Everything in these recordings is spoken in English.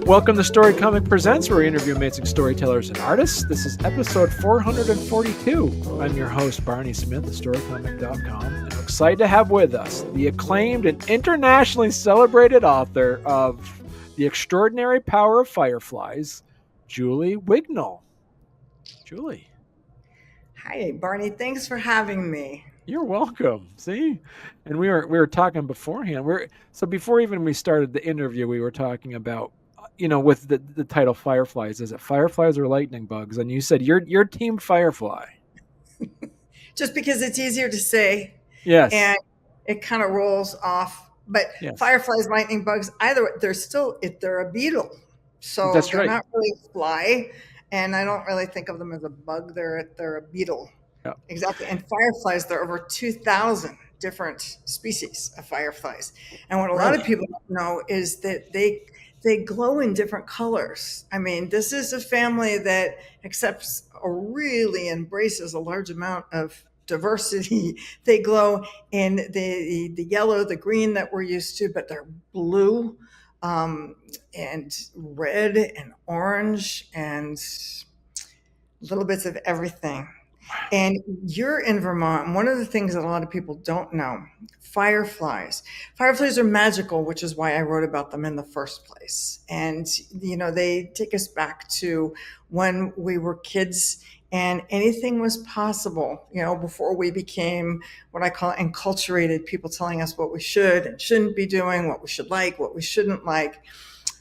Welcome to Storycomic Presents, where we interview amazing storytellers and artists. This is episode 442. I'm your host, Barney Smith of Storycomic.com, and I'm excited to have with us the acclaimed and internationally celebrated author of The Extraordinary Power of Fireflies, Julie Wignall. Julie. Hi, Barney. Thanks for having me. You're welcome. See, and we were talking beforehand. So before even we started the interview, we were talking about, with the title Fireflies. Is it fireflies or lightning bugs? And you said you're team Firefly. Just because it's easier to say. Yes. And it kind of rolls off. But yes. Fireflies, lightning bugs, either they're a beetle, so that's they're right. Not really fly. And I don't really think of them as a bug. They're a beetle. Yeah. Exactly. And fireflies, there are over 2,000 different species of fireflies. And what a lot of people don't know is that they glow in different colors. I mean, this is a family that accepts or really embraces a large amount of diversity. They glow in the yellow, the green that we're used to, but they're blue and red and orange and little bits of everything. And you're in Vermont. One of the things that a lot of people don't know, fireflies are magical, which is why I wrote about them in the first place. And, they take us back to when we were kids and anything was possible, before we became what I call enculturated, people telling us what we should and shouldn't be doing, what we should like, what we shouldn't like.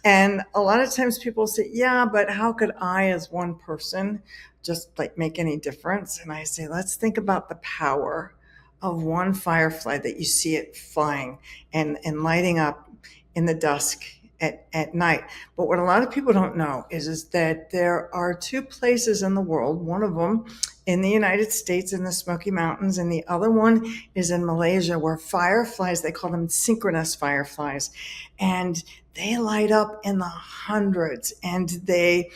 And a lot of times people say, yeah, but how could I as one person just make any difference? And I say, let's think about the power of one firefly that you see it flying and lighting up in the dusk at night. But what a lot of people don't know is that there are two places in the world, one of them in the United States in the Smoky Mountains, and the other one is in Malaysia, where fireflies, they call them synchronous fireflies, and they light up in the hundreds, and they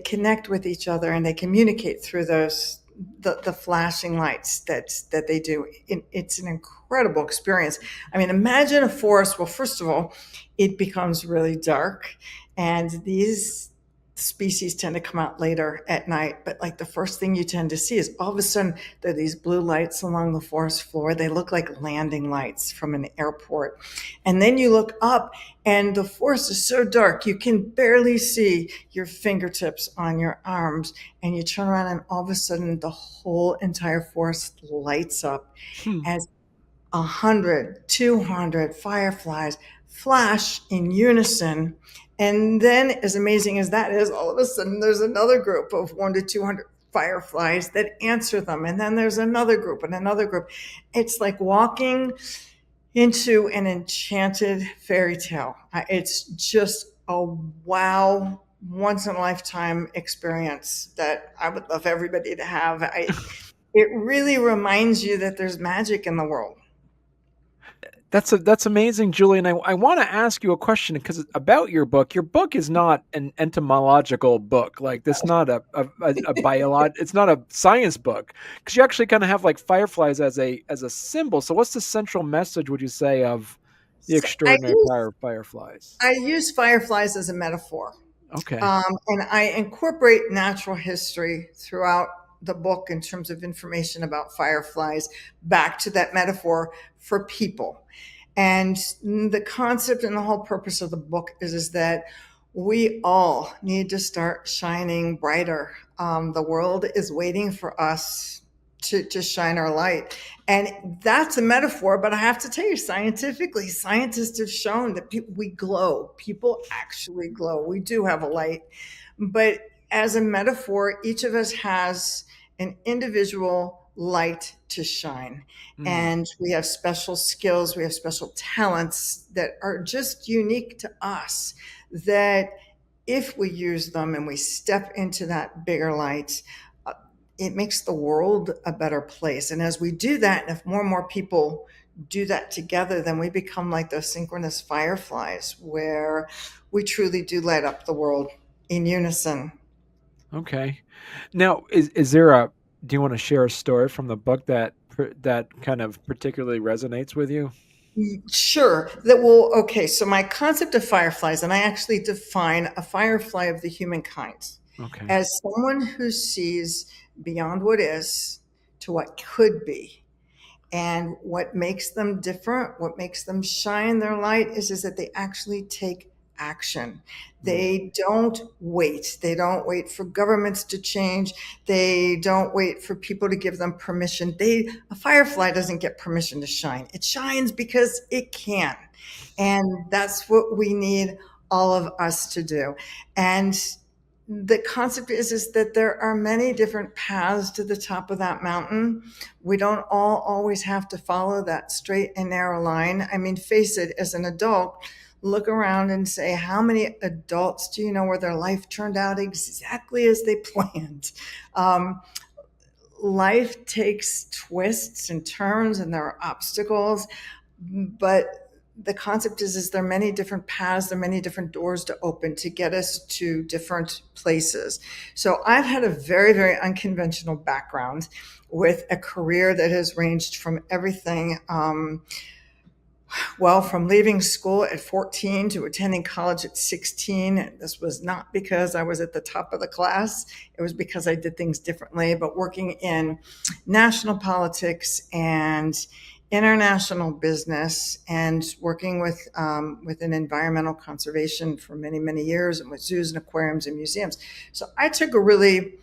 connect with each other and they communicate through the flashing lights that they do. It's an incredible experience. I mean, imagine a forest. Well, first of all, it becomes really dark, and these species tend to come out later at night. But the first thing you tend to see is all of a sudden there are these blue lights along the forest floor. They look like landing lights from an airport. And then you look up and the forest is so dark, you can barely see your fingertips on your arms. And you turn around and all of a sudden the whole entire forest lights up as 100, 200 fireflies flash in unison. And then, as amazing as that is, all of a sudden there's another group of 100 to 200 fireflies that answer them. And then there's another group and another group. It's like walking into an enchanted fairy tale. It's just a wow, once in a lifetime experience that I would love everybody to have. It really reminds you that there's magic in the world. That's amazing, Julie. And I want to ask you a question because about your book. Your book is not an entomological book. It's not a it's not a science book, because you actually kind of have fireflies as a symbol. So what's the central message, would you say, of the extraordinary power of fireflies? I use fireflies as a metaphor. Okay. And I incorporate natural history throughout the book in terms of information about fireflies back to that metaphor for people. And the concept and the whole purpose of the book is that we all need to start shining brighter. The world is waiting for us to shine our light. And that's a metaphor, but I have to tell you, scientifically, scientists have shown that we glow. People actually glow. We do have a light. But as a metaphor, each of us has an individual light to shine. And we have special skills, we have special talents that are just unique to us, that if we use them and we step into that bigger light, it makes the world a better place. And as we do that, and if more and more people do that together, then we become like those synchronous fireflies, where we truly do light up the world in unison. Okay. Now, is there do you want to share a story from the book that kind of particularly resonates with you? Sure. That will. Okay. So my concept of fireflies, and I actually define a firefly of the humankind Okay. as someone who sees beyond what is to what could be. And what makes them different, what makes them shine their light is that they actually take action. Mm. They don't wait. They don't wait for governments to change. They don't wait for people to give them permission. A firefly doesn't get permission to shine. It shines because it can. And that's what we need all of us to do. And the concept is that there are many different paths to the top of that mountain. We don't all always have to follow that straight and narrow line. I mean, face it, as an adult, look around and say, how many adults do you know where their life turned out exactly as they planned? Um, Life takes twists and turns, and there are obstacles, but the concept is there are many different paths, there are many different doors to open to get us to different places. So I've had a very, very unconventional background with a career that has ranged from everything. Well, from leaving school at 14 to attending college at 16, this was not because I was at the top of the class. It was because I did things differently. But working in national politics and international business, and working within environmental conservation for many, many years, and with zoos and aquariums and museums. So I took a really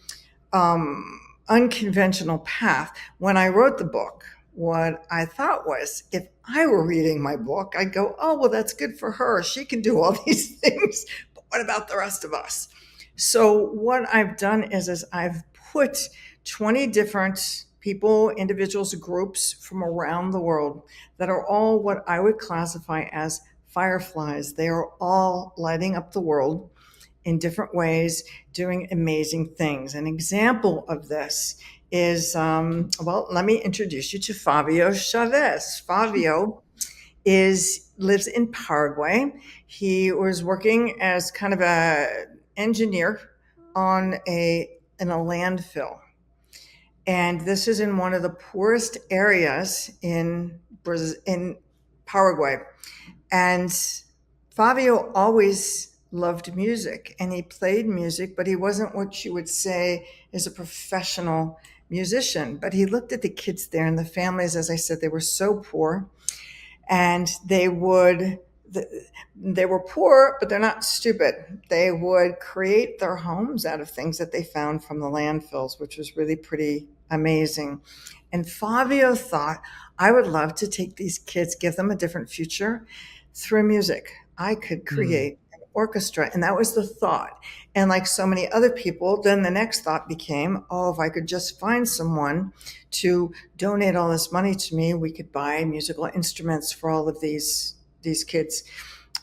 unconventional path. When I wrote the book, what I thought was, if I were reading my book, I'd go, oh, well, that's good for her. She can do all these things. But what about the rest of us? So what I've done is I've put 20 different people, individuals, groups from around the world that are all what I would classify as fireflies. They are all lighting up the world in different ways, doing amazing things. An example of this is, well, let me introduce you to Fabio Chavez. Fabio lives in Paraguay. He was working as kind of a engineer in a landfill. And this is in one of the poorest areas in Paraguay. And Fabio always loved music, and he played music, but he wasn't what you would say is a professional musician. But he looked at the kids there and the families, as I said, they were so poor, and they were poor, but they're not stupid. They would create their homes out of things that they found from the landfills, which was really pretty amazing. And Fabio thought, I would love to take these kids, give them a different future through music. I could Mm. create an orchestra. And that was the thought. And like so many other people, then the next thought became, oh, if I could just find someone to donate all this money to me, we could buy musical instruments for all of these kids.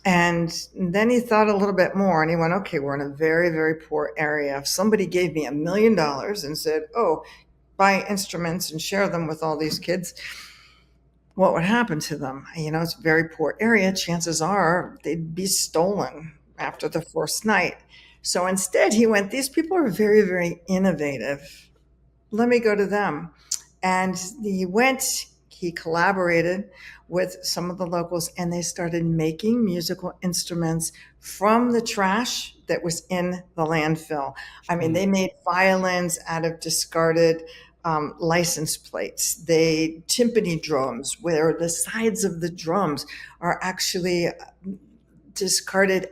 And then he thought a little bit more, and he went, okay, we're in a very, very poor area. If somebody gave me $1 million and said, oh, buy instruments and share them with all these kids, what would happen to them? It's a very poor area. Chances are they'd be stolen after the first night. So instead, he went, these people are very, very innovative. Let me go to them. And he collaborated with some of the locals, and they started making musical instruments from the trash that was in the landfill. I mean, they made violins out of discarded license plates. Timpani drums, where the sides of the drums are actually discarded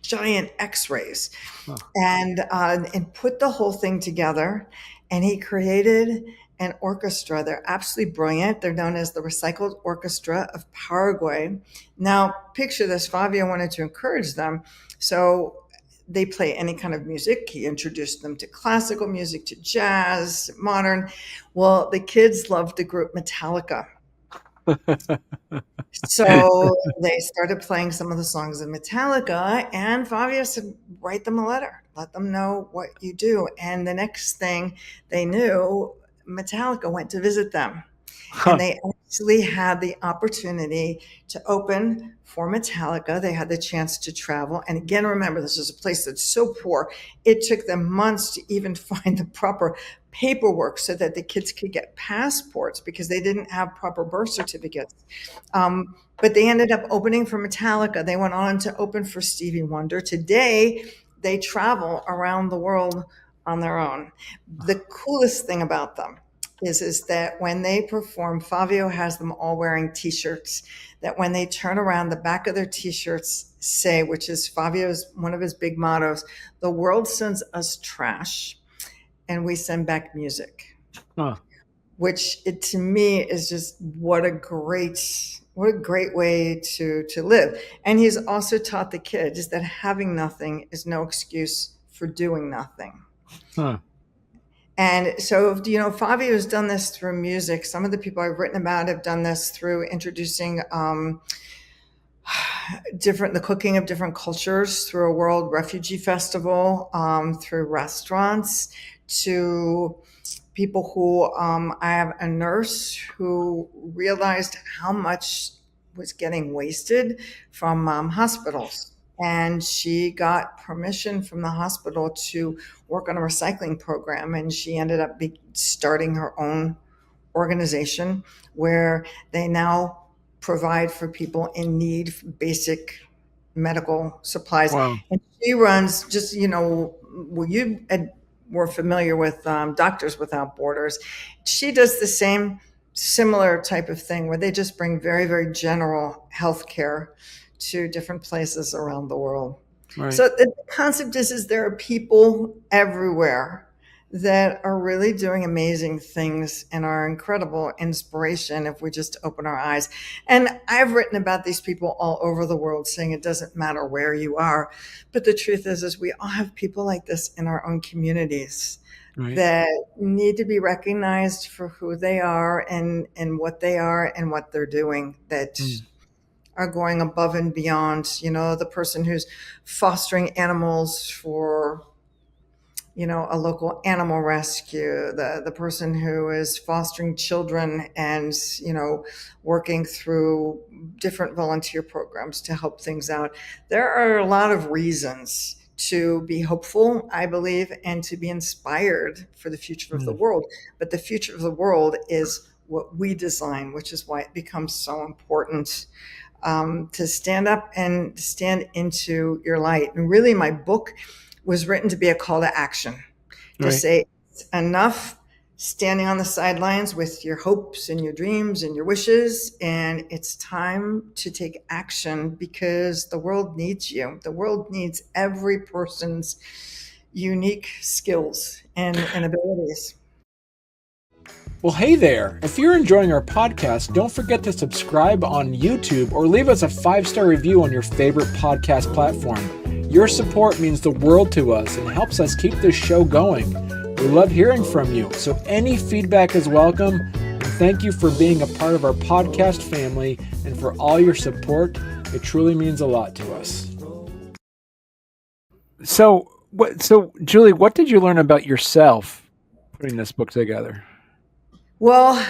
giant X-rays. Huh. And put the whole thing together. And he created an orchestra. They're absolutely brilliant. They're known as the Recycled Orchestra of Paraguay. Now, picture this. Fabio wanted to encourage them. So they play any kind of music. He introduced them to classical music, to jazz, modern. Well, the kids loved the group Metallica. So they started playing some of the songs of Metallica, and Fabio said, write them a letter, let them know what you do. And the next thing they knew, Metallica went to visit them. And Huh. they actually had the opportunity to open for Metallica. They had the chance to travel. And again, remember, this is a place that's so poor. It took them months to even find the proper paperwork so that the kids could get passports because they didn't have proper birth certificates. But they ended up opening for Metallica. They went on to open for Stevie Wonder. Today, they travel around the world on their own. The coolest thing about them is that when they perform, Fabio has them all wearing T-shirts. That when they turn around, the back of their T-shirts say, which is Fabio's one of his big mottos: "The world sends us trash, and we send back music." Huh. Which it to me is just what a great way to live. And he's also taught the kids that having nothing is no excuse for doing nothing. Huh. And so, Fabio has done this through music. Some of the people I've written about have done this through introducing the cooking of different cultures through a World Refugee Festival, through restaurants, to people who I have a nurse who realized how much was getting wasted from hospitals. And she got permission from the hospital to work on a recycling program. And she ended up starting her own organization where they now provide for people in need for basic medical supplies. Wow. And she runs just, were familiar with Doctors Without Borders. She does the same similar type of thing where they just bring very, very general health care to different places around the world. Right. So the concept is there are people everywhere that are really doing amazing things and are incredible inspiration if we just open our eyes. And I've written about these people all over the world, saying it doesn't matter where you are. But the truth is we all have people like this in our own communities. Right. That need to be recognized for who they are and what they are and what they're doing, that are going above and beyond. The person who's fostering animals for a local animal rescue, the person who is fostering children and, working through different volunteer programs to help things out. There are a lot of reasons to be hopeful, I believe, and to be inspired for the future of the world. But the future of the world is what we design, which is why it becomes so important to stand up and stand into your light. And really, my book was written to be a call to action, to say it's enough standing on the sidelines with your hopes and your dreams and your wishes, and it's time to take action because the world needs you. The world needs every person's unique skills and abilities. Well, hey there. If you're enjoying our podcast, don't forget to subscribe on YouTube or leave us a 5-star review on your favorite podcast platform. Your support means the world to us and helps us keep this show going. We love hearing from you, so any feedback is welcome. And thank you for being a part of our podcast family and for all your support. It truly means a lot to us. So Julie, what did you learn about yourself putting this book together? Well,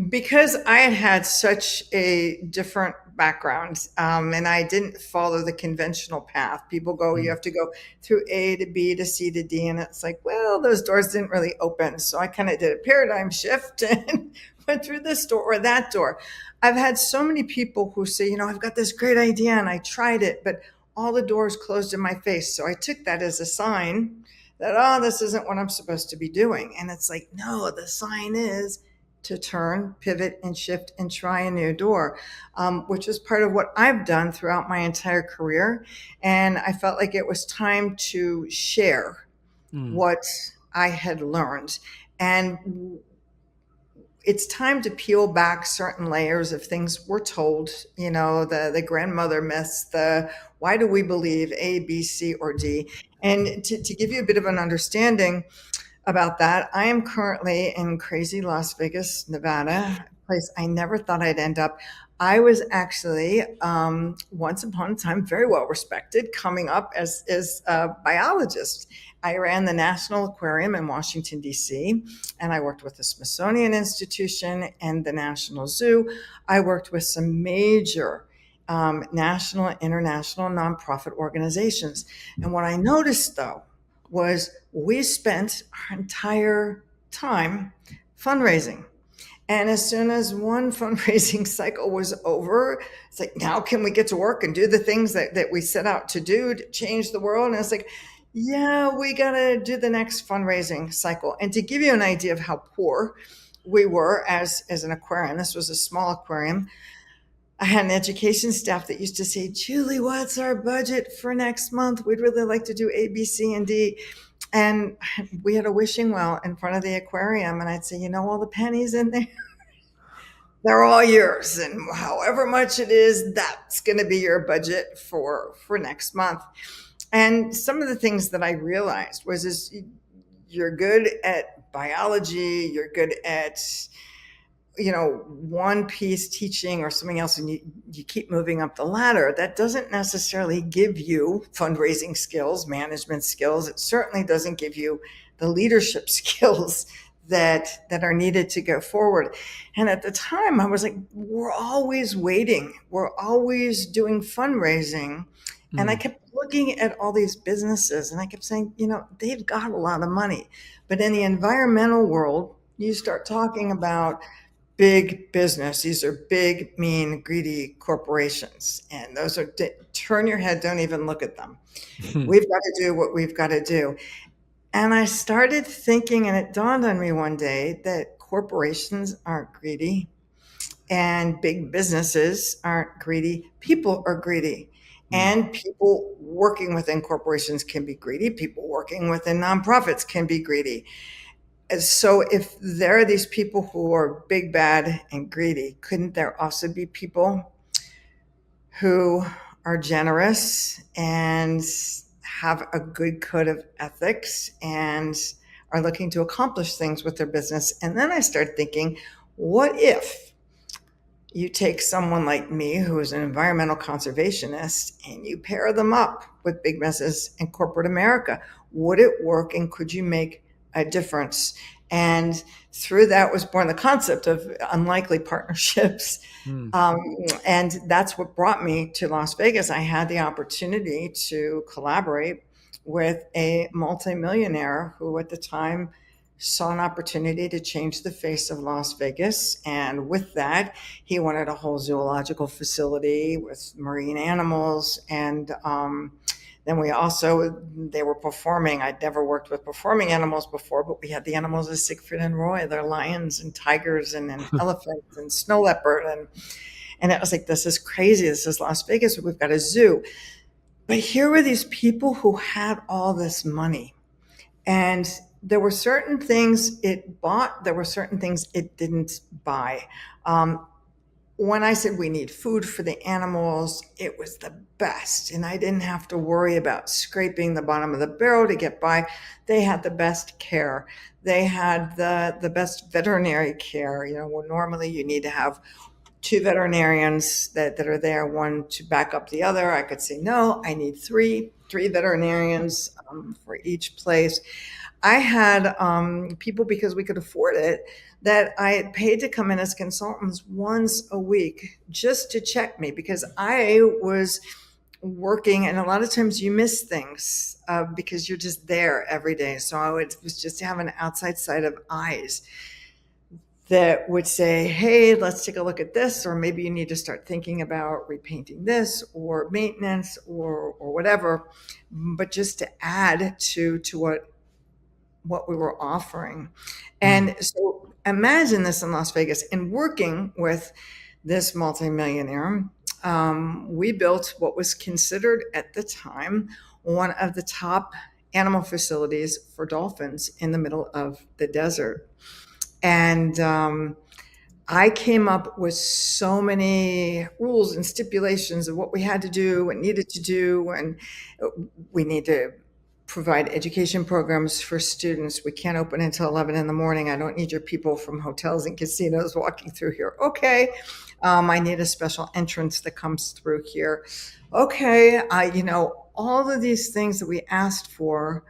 because I had such a different background, and I didn't follow the conventional path. People go, you have to go through A to B to C to D, and it's like, well, those doors didn't really open. So I kind of did a paradigm shift and went through this door or that door. I've had so many people who say, I've got this great idea and I tried it, but all the doors closed in my face. So I took that as a sign that, this isn't what I'm supposed to be doing. And it's like, no, the sign is to turn, pivot, and shift and try a new door, which is part of what I've done throughout my entire career. And I felt like it was time to share what I had learned. And it's time to peel back certain layers of things we're told, the grandmother myths, the why do we believe A, B, C, or D? And to give you a bit of an understanding about that, I am currently in crazy Las Vegas, Nevada, a place I never thought I'd end up. I was actually once upon a time very well respected, coming up as a biologist. I ran the National Aquarium in Washington, D.C., and I worked with the Smithsonian Institution and the National Zoo. I worked with some major national and international nonprofit organizations. And what I noticed, though, was we spent our entire time fundraising. And as soon as one fundraising cycle was over, it's like, now can we get to work and do the things that we set out to do to change the world? And it's like, yeah, we got to do the next fundraising cycle. And to give you an idea of how poor we were as an aquarium, this was a small aquarium. I had an education staff that used to say, Julie, what's our budget for next month? We'd really like to do A, B, C, and D. And we had a wishing well in front of the aquarium. And I'd say, you know, all the pennies in there, they're all yours. And however much it is, that's going to be your budget for next month. And some of the things that I realized was you're good at biology, you're good at, you know, one piece teaching or something else, and you keep moving up the ladder. That doesn't necessarily give you fundraising skills, management skills. It certainly doesn't give you the leadership skills that are needed to go forward. And at the time I was like, we're always waiting. We're always doing fundraising. And I kept looking at all these businesses and I kept saying, you know, they've got a lot of money. But in the environmental world, you start talking about big business. These are big, mean, greedy corporations. And those are, turn your head, don't even look at them. We've got to do what we've got to do. And I started thinking, and it dawned on me one day that corporations aren't greedy and big businesses aren't greedy. People are greedy. And people working within corporations can be greedy. People working within nonprofits can be greedy. So if there are these people who are big, bad, and greedy, couldn't there also be people who are generous and have a good code of ethics and are looking to accomplish things with their business? And then I started thinking, what if you take someone like me, who is an environmental conservationist, and you pair them up with big business and corporate America? Would it work, and could you make a difference? And through that was born the concept of unlikely partnerships. And that's what brought me to Las Vegas. I had the opportunity to collaborate with a multimillionaire who at the time saw an opportunity to change the face of Las Vegas. And with that, he wanted a whole zoological facility with marine animals. And then they were performing. I'd never worked with performing animals before, but we had the animals of Siegfried and Roy. They're lions and tigers and elephants and snow leopard. And it was like, this is crazy. This is Las Vegas. We've got a zoo. But here were these people who had all this money. And there were certain things it bought. There were certain things it didn't buy. When I said we need food for the animals, it was the best. And I didn't have to worry about scraping the bottom of the barrel to get by. They had the best care. They had the best veterinary care. You know, well, normally you need to have two veterinarians that are there, one to back up the other. I could say, no, I need three veterinarians for each place. I had people, because we could afford it, that I had paid to come in as consultants once a week just to check me, because I was working, and a lot of times you miss things because you're just there every day. So I was just to have an outside set of eyes that would say, hey, let's take a look at this, or maybe you need to start thinking about repainting this or maintenance or whatever, but just to add to what we were offering. And so imagine this in Las Vegas. In working with this multimillionaire, we built what was considered at the time one of the top animal facilities for dolphins in the middle of the desert. And I came up with so many rules and stipulations of what we had to do and needed to do. And we need to provide education programs for students. We can't open until 11 in the morning. I don't need your people from hotels and casinos walking through here. Okay. I need a special entrance that comes through here. Okay, all of these things that we asked for,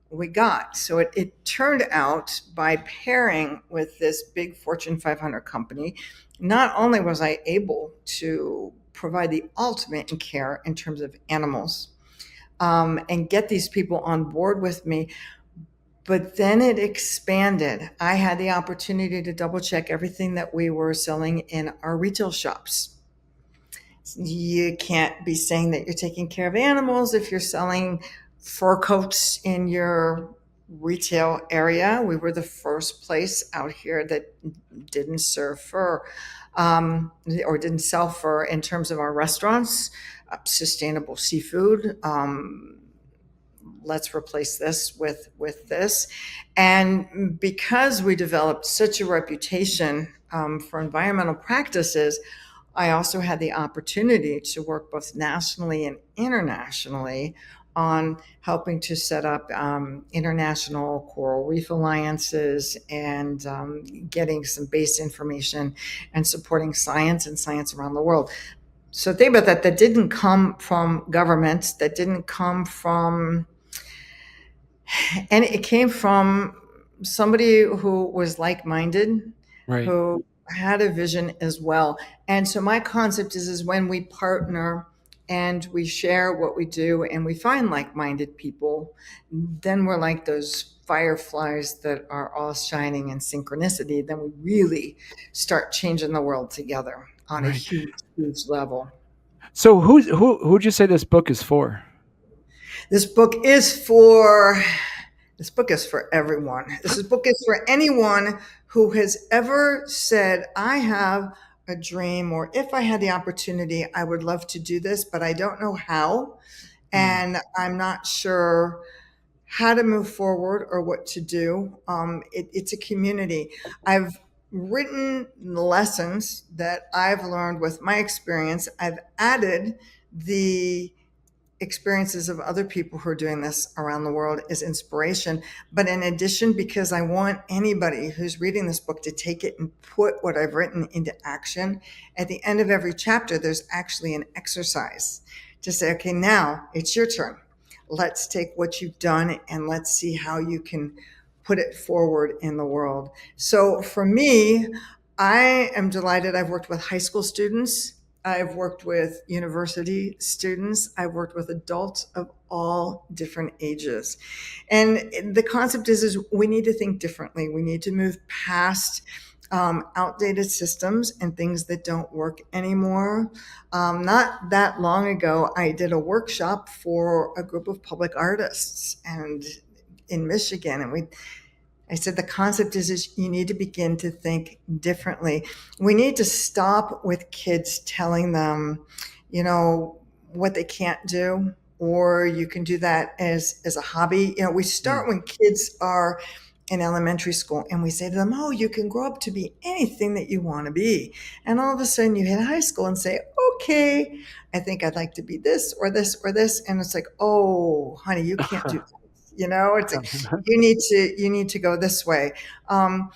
we got. So it turned out, by pairing with this big Fortune 500 company, not only was I able to provide the ultimate in care in terms of animals, and get these people on board with me, but then it expanded. I had the opportunity to double check everything that we were selling in our retail shops. You can't be saying that you're taking care of animals if you're selling fur coats in your retail area. We were the first place out here that didn't serve fur, or didn't sell fur in terms of our restaurants. Sustainable seafood. Let's replace this with this. And because we developed such a reputation for environmental practices, I also had the opportunity to work both nationally and internationally on helping to set up international coral reef alliances, and getting some base information and supporting science and science around the world. So think about that. That didn't come from governments. That didn't come from, and it came from somebody who was like-minded, Right. who had a vision as well. And so my concept is when we partner and we share what we do and we find like-minded people, then we're like those fireflies that are all shining in synchronicity. Then we really start changing the world together on a Right. huge, huge level. So who'd you say this book is for? This book is for This book is for everyone. This book is for anyone who has ever said, I have a dream, or if I had the opportunity, I would love to do this, but I don't know how. And I'm not sure how to move forward or what to do. It's a community. I've written lessons that I've learned with my experience. I've added the experiences of other people who are doing this around the world as inspiration. But in addition, because I want anybody who's reading this book to take it and put what I've written into action, at the end of every chapter, there's actually an exercise to say, okay, now it's your turn. Let's take what you've done and let's see how you can put it forward in the world. So for me, I am delighted. I've worked with high school students. I've worked with university students. I've worked with adults of all different ages. And the concept is we need to think differently. We need to move past outdated systems and things that don't work anymore. Not that long ago, I did a workshop for a group of public artists and in Michigan, and I said the concept is you need to begin to think differently. We need to stop with kids telling them, what they can't do, or you can do that as a hobby. We start when kids are in elementary school and we say to them, oh, you can grow up to be anything that you want to be. And all of a sudden you hit high school and say, okay, I think I'd like to be this or this or this. And it's like, oh, honey, you can't do that. It's like, you need to go this way. And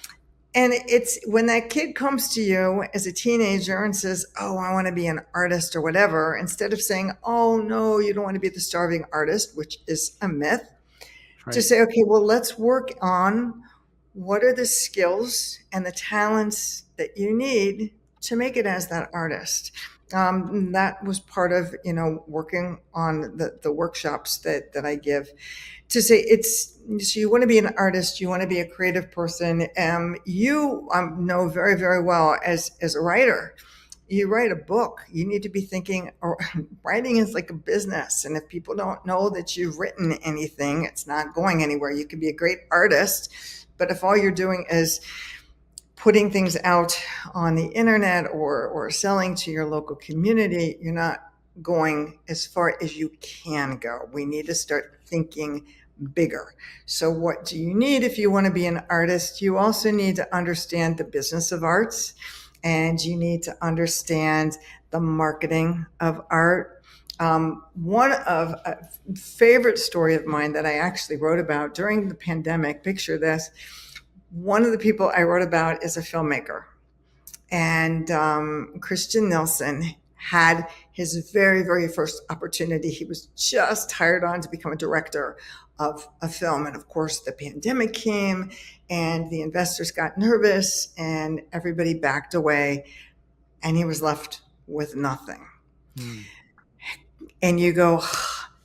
it's when that kid comes to you as a teenager and says, oh, I want to be an artist or whatever, instead of saying, oh, no, you don't want to be the starving artist, which is a myth, to say, okay, well, let's work on what are the skills and the talents that you need to make it as that artist. That was part of, working on the workshops that I give, to say so you want to be an artist, you want to be a creative person. You know very, very well as a writer, you write a book, you need to be thinking, or writing is like a business. And if people don't know that you've written anything, it's not going anywhere. You could be a great artist, but if all you're doing is putting things out on the internet or selling to your local community, you're not going as far as you can go. We need to start thinking bigger. So what do you need if you want to be an artist? You also need to understand the business of arts, and you need to understand the marketing of art. One of a favorite story of mine that I actually wrote about during the pandemic, picture this, one of the people I wrote about is a filmmaker. And Christian Nelson had his very, very first opportunity. He was just hired on to become a director of a film. And of course, the pandemic came and the investors got nervous and everybody backed away and he was left with nothing. And you go,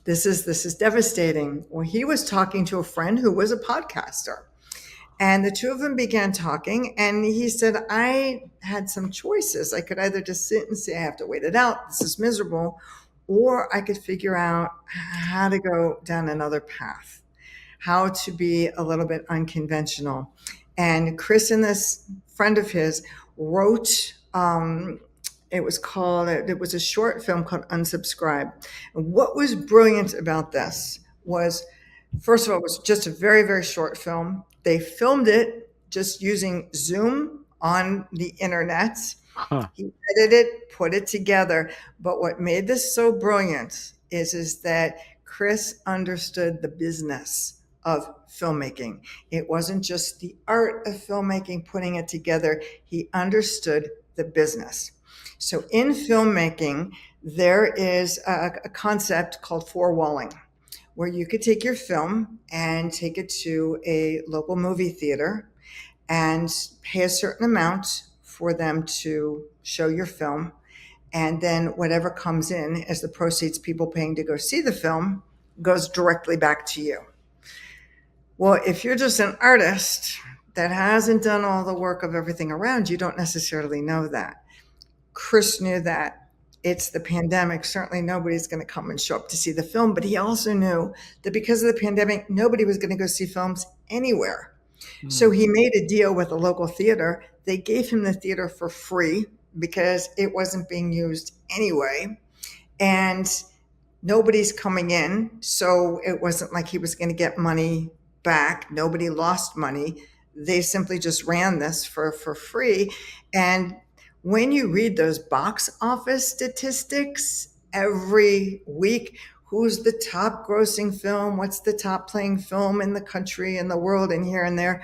this is devastating. Well, he was talking to a friend who was a podcaster. And the two of them began talking, and he said, I had some choices. I could either just sit and say, I have to wait it out, this is miserable, or I could figure out how to go down another path, how to be a little bit unconventional. And Chris and this friend of his wrote, it was a short film called Unsubscribe. And what was brilliant about this was, first of all, it was just a very, very short film. They filmed it just using Zoom on the internet. He edited it, put it together. But what made this so brilliant is that Chris understood the business of filmmaking. It wasn't just the art of filmmaking, putting it together. He understood the business. So in filmmaking, there is a concept called four-walling, where you could take your film and take it to a local movie theater and pay a certain amount for them to show your film. And then whatever comes in as the proceeds, people paying to go see the film, goes directly back to you. Well, if you're just an artist that hasn't done all the work of everything around, you don't necessarily know that. Chris knew that. It's the pandemic. Certainly nobody's going to come and show up to see the film, but he also knew that because of the pandemic, nobody was going to go see films anywhere. So he made a deal with a local theater. They gave him the theater for free because it wasn't being used anyway. And nobody's coming in. So it wasn't like he was going to get money back. Nobody lost money. They simply just ran this for free. And when you read those box office statistics every week, who's the top grossing film? What's the top playing film in the country and the world and here and there?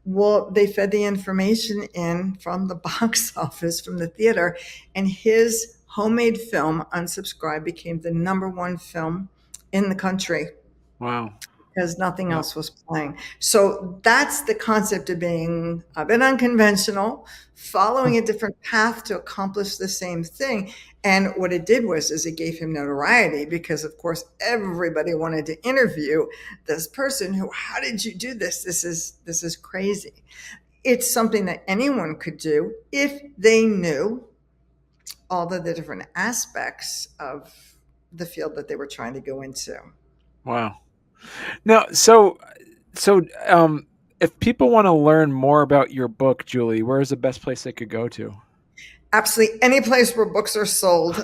Well, they fed the information in from the box office, from the theater, and his homemade film, Unsubscribe, became the #1 film in the country. Wow. Because nothing else was playing. So that's the concept of being a bit unconventional, following a different path to accomplish the same thing. And what it did was it gave him notoriety because, of course, everybody wanted to interview this person who, how did you do this? This is crazy. It's something that anyone could do if they knew all of the different aspects of the field that they were trying to go into. Wow. Now, so if people want to learn more about your book, Julie, where is the best place they could go to? Absolutely any place where books are sold.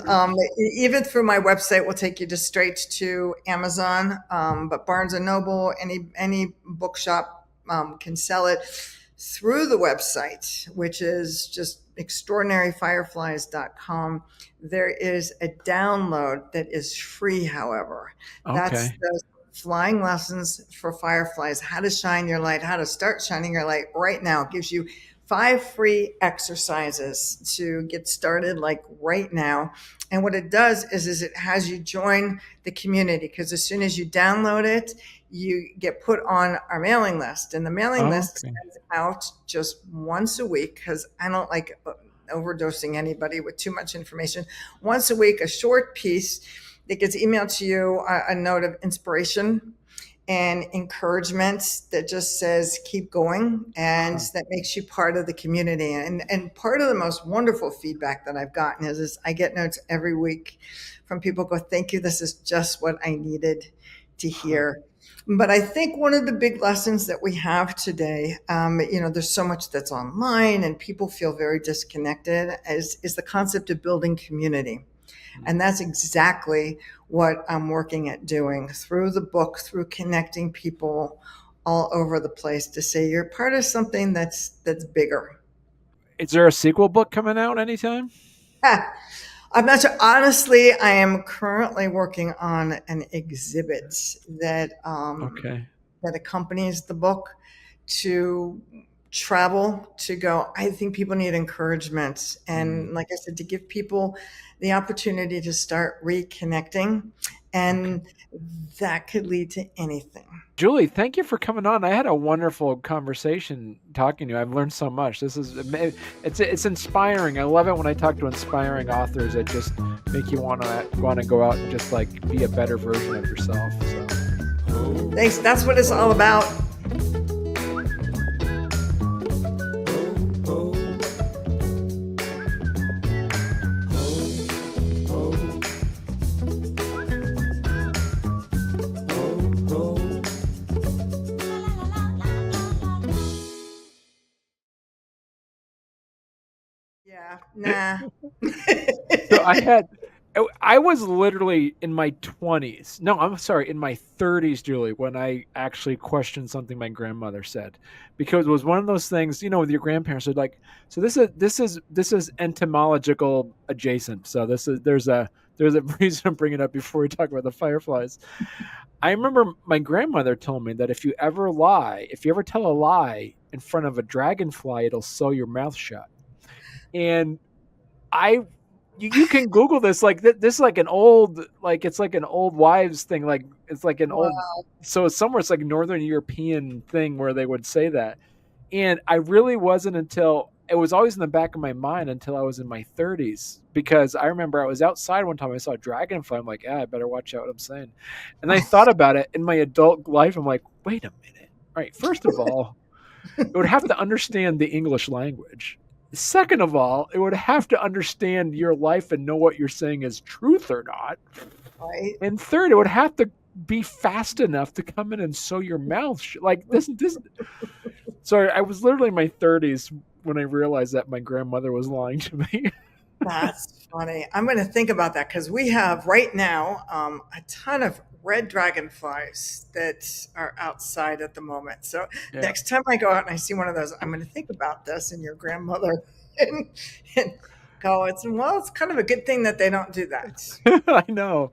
Even through my website will take you just straight to Amazon. But Barnes and Noble, any bookshop can sell it through the website, which is just extraordinaryfireflies.com. There is a download that is free, however. Okay. That's the Flying Lessons for Fireflies, how to shine your light, how to start shining your light right now. It gives you 5 free exercises to get started, like right now. And what it does is it has you join the community, because as soon as you download it, you get put on our mailing list. And the mailing list sends out just once a week, because I don't like overdosing anybody with too much information. Once a week, a short piece that gets emailed to you, a note of inspiration and encouragement that just says, keep going, and that makes you part of the community. And part of the most wonderful feedback that I've gotten is I get notes every week from people who go, thank you, this is just what I needed to hear. But I think one of the big lessons that we have today, there's so much that's online and people feel very disconnected, is the concept of building community. And that's exactly what I'm working at doing through the book, through connecting people all over the place to say you're part of something that's bigger. Is there a sequel book coming out anytime? I'm not sure. Honestly, I am currently working on an exhibit that that accompanies the book to travel to go. I think people need encouragement. Mm, And like I said, to give people the opportunity to start reconnecting. okay. And that could lead to anything. Julie, thank you for coming on. I had a wonderful conversation talking to you. I've learned so much. It's inspiring. I love it when I talk to inspiring authors that just make you want to go out and just like be a better version of yourself. So, Thanks. That's what it's all about. Yeah. Nah. so I was literally in my 20s. No, I'm sorry, in my 30s, Julie, when I actually questioned something my grandmother said, because it was one of those things, with your grandparents. They're like, so this is entomological adjacent. So there's a reason I'm bringing it up before we talk about the fireflies. I remember my grandmother told me that if you ever tell a lie in front of a dragonfly, it'll sew your mouth shut. And I you can Google this. Like this is like an old, like it's like an old wives thing. Like it's like an old, Wow. so it's somewhere, it's like Northern European thing where they would say that. And I really wasn't until it was always in the back of my mind until I was in my 30s, because I remember I was outside one time, I saw a dragonfly. I'm like, I better watch out what I'm saying. And I thought about it in my adult life. I'm like, wait a minute. All right, first of all, it would have to understand the English language. Second of all, it would have to understand your life and know what you're saying is truth or not. Right. And third, it would have to be fast enough to come in and sew your mouth. Like this. Sorry, I was literally in my 30s when I realized that my grandmother was lying to me. That's funny. I'm going to think about that because we have right now a ton of red dragonflies that are outside at the moment. So Yeah. next time I go out and I see one of those, I'm going to think about this and your grandmother and go, it's kind of a good thing that they don't do that. I know.